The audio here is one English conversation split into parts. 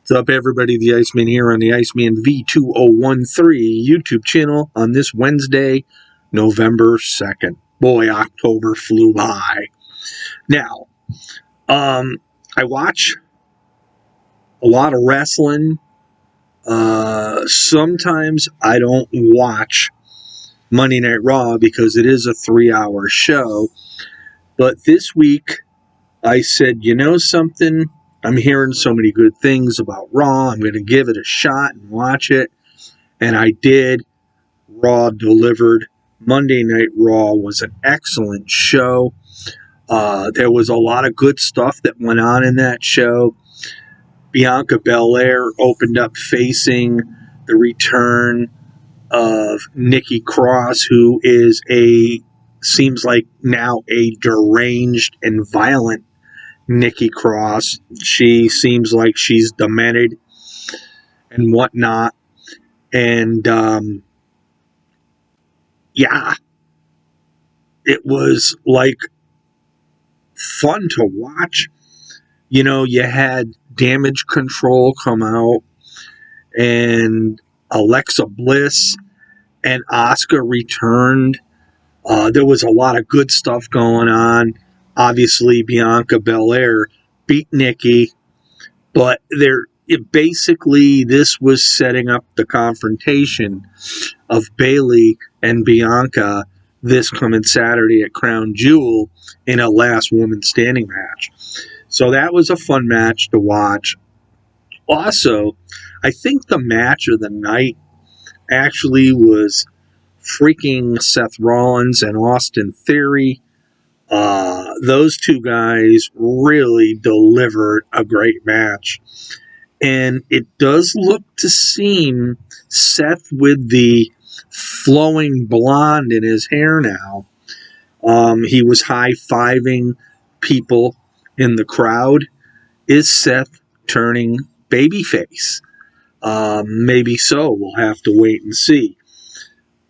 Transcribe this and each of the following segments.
What's up, everybody? The Iceman here on the Iceman V2013 YouTube channel on this Wednesday, November 2nd. Boy, October flew by. Now, I watch a lot of wrestling. Sometimes I don't watch Monday Night Raw because it is a 3-hour show. But this week, I said, you know something? I'm hearing so many good things about Raw. I'm going to give it a shot and watch it. And I did. Raw delivered. Monday Night Raw was an excellent show. There was a lot of good stuff that went on in that show. Bianca Belair opened up facing the return of Nikki Cross, who is seems like now a deranged and violent Nikki Cross. She seems like she's demented and whatnot. And, yeah, it was like fun to watch. You know, you had Damage Control come out and Alexa Bliss and Asuka returned. There was a lot of good stuff going on. Obviously, Bianca Belair beat Nikki, but basically this was setting up the confrontation of Bayley and Bianca this coming Saturday at Crown Jewel in a last woman standing match. So that was a fun match to watch. Also, I think the match of the night actually was freaking Seth Rollins and Austin Theory. Those two guys really delivered a great match. And it does look to seem Seth with the flowing blonde in his hair now. He was high-fiving people in the crowd. Is Seth turning babyface? Maybe so. We'll have to wait and see.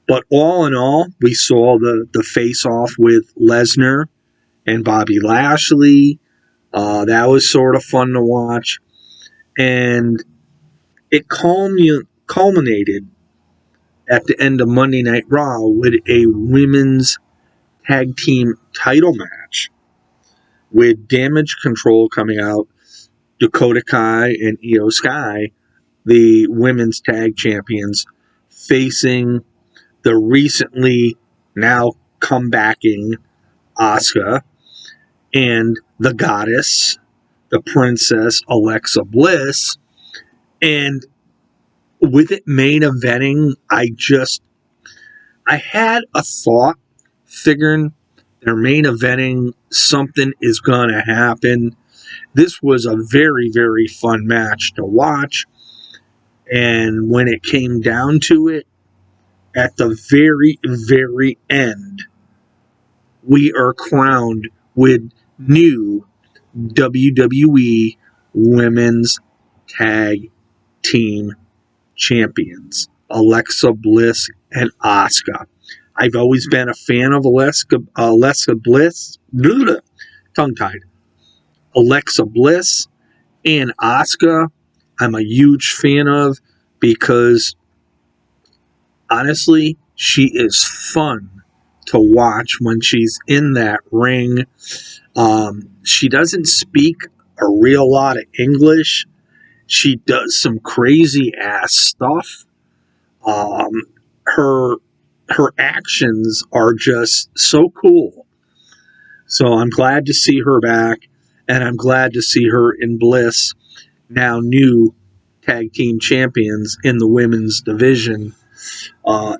But all in all, we saw the face-off with Lesnar and Bobby Lashley. That was sort of fun to watch. And it culminated at the end of Monday Night Raw with a women's tag team title match with Damage Control coming out, Dakota Kai and Io Sky, the women's tag champions, facing the recently now comebacking Asuka and the goddess, the princess Alexa Bliss. And with it main eventing, I had a thought, figuring they're main eventing, something is going to happen. This was a very, very fun match to watch. And when it came down to it, at the very, very end, we are crowned with new WWE Women's Tag Team Champions, Alexa Bliss and Asuka. I've always been a fan of Alexa Bliss, tongue-tied, Alexa Bliss and Asuka. I'm a huge fan of, because honestly, she is fun to watch when she's in that ring. She doesn't speak a real lot of English. She does some crazy ass stuff. Her actions are just so cool. So I'm glad to see her back, and I'm glad to see her in Bliss, now new tag team champions in the women's division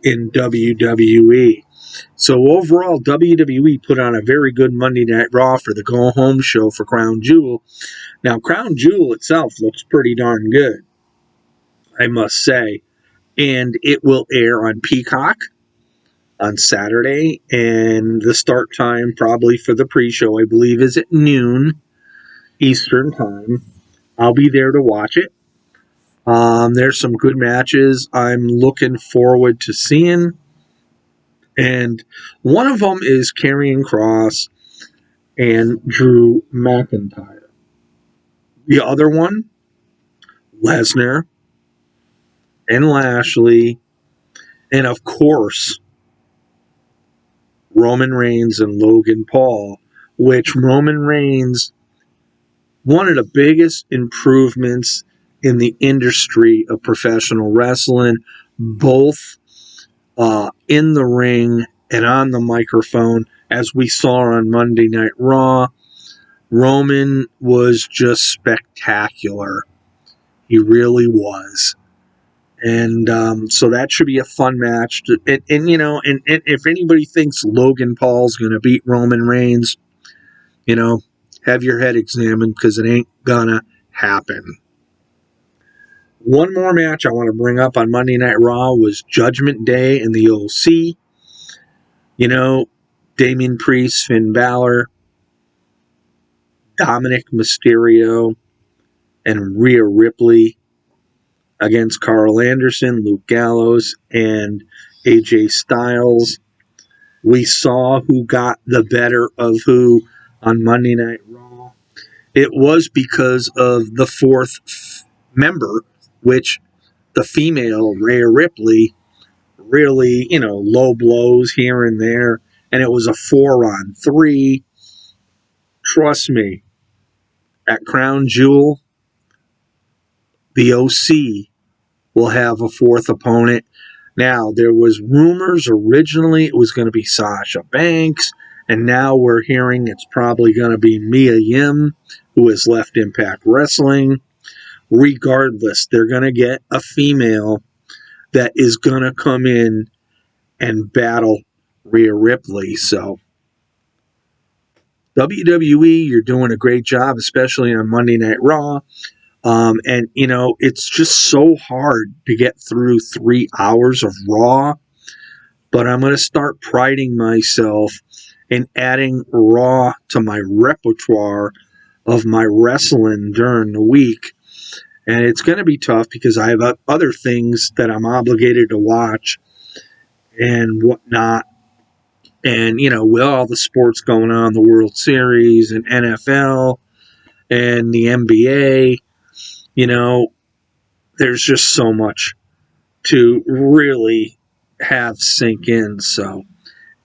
in WWE. So overall, WWE put on a very good Monday Night Raw for the go-home show for Crown Jewel. Now, Crown Jewel itself looks pretty darn good, I must say. And it will air on Peacock on Saturday. And the start time probably for the pre-show, I believe, is at noon Eastern time. I'll be there to watch it. There's some good matches I'm looking forward to seeing. And one of them is Karrion Kross and Drew McIntyre. The other one, Lesnar and Lashley, and of course, Roman Reigns and Logan Paul, which Roman Reigns, one of the biggest improvements in the industry of professional wrestling, both in the ring and on the microphone, as we saw on Monday Night Raw. Roman was just spectacular. He really was. And so that should be a fun match. And you know, and if anybody thinks Logan Paul's going to beat Roman Reigns, you know, have your head examined, because it ain't going to happen. One more match I want to bring up on Monday Night Raw was Judgment Day in the OC. You know, Damian Priest, Finn Balor, Dominic Mysterio, and Rhea Ripley against Carl Anderson, Luke Gallows, and AJ Styles. We saw who got the better of who on Monday Night Raw. It was because of the fourth member, which the female, Rhea Ripley, really, you know, low blows here and there. And it was a 4-on-3. Trust me, at Crown Jewel, the OC will have a fourth opponent. Now, there was rumors originally it was going to be Sasha Banks, and now we're hearing it's probably going to be Mia Yim, who has left Impact Wrestling. Regardless, they're going to get a female that is going to come in and battle Rhea Ripley. So, WWE, you're doing a great job, especially on Monday Night Raw. And, you know, it's just so hard to get through 3 hours of Raw. But I'm going to start priding myself in adding Raw to my repertoire of my wrestling during the week. And it's going to be tough because I have other things that I'm obligated to watch and whatnot. And, you know, with all the sports going on, the World Series and NFL and the NBA, you know, there's just so much to really have sink in. So,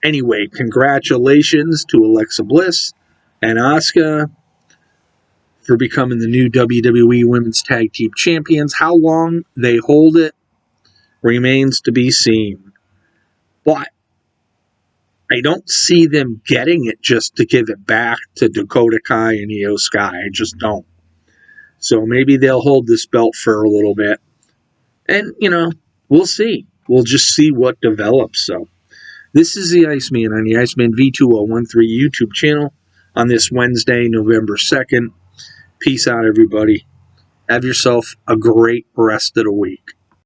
anyway, congratulations to Alexa Bliss and Asuka for becoming the new WWE Women's Tag Team Champions. How long they hold it remains to be seen. But I don't see them getting it just to give it back to Dakota Kai and Io Sky. I just don't. So maybe they'll hold this belt for a little bit. And, you know, we'll see. We'll just see what develops. So this is the Iceman on the Iceman V2013 YouTube channel on this Wednesday, November 2nd. Peace out, everybody. Have yourself a great rest of the week.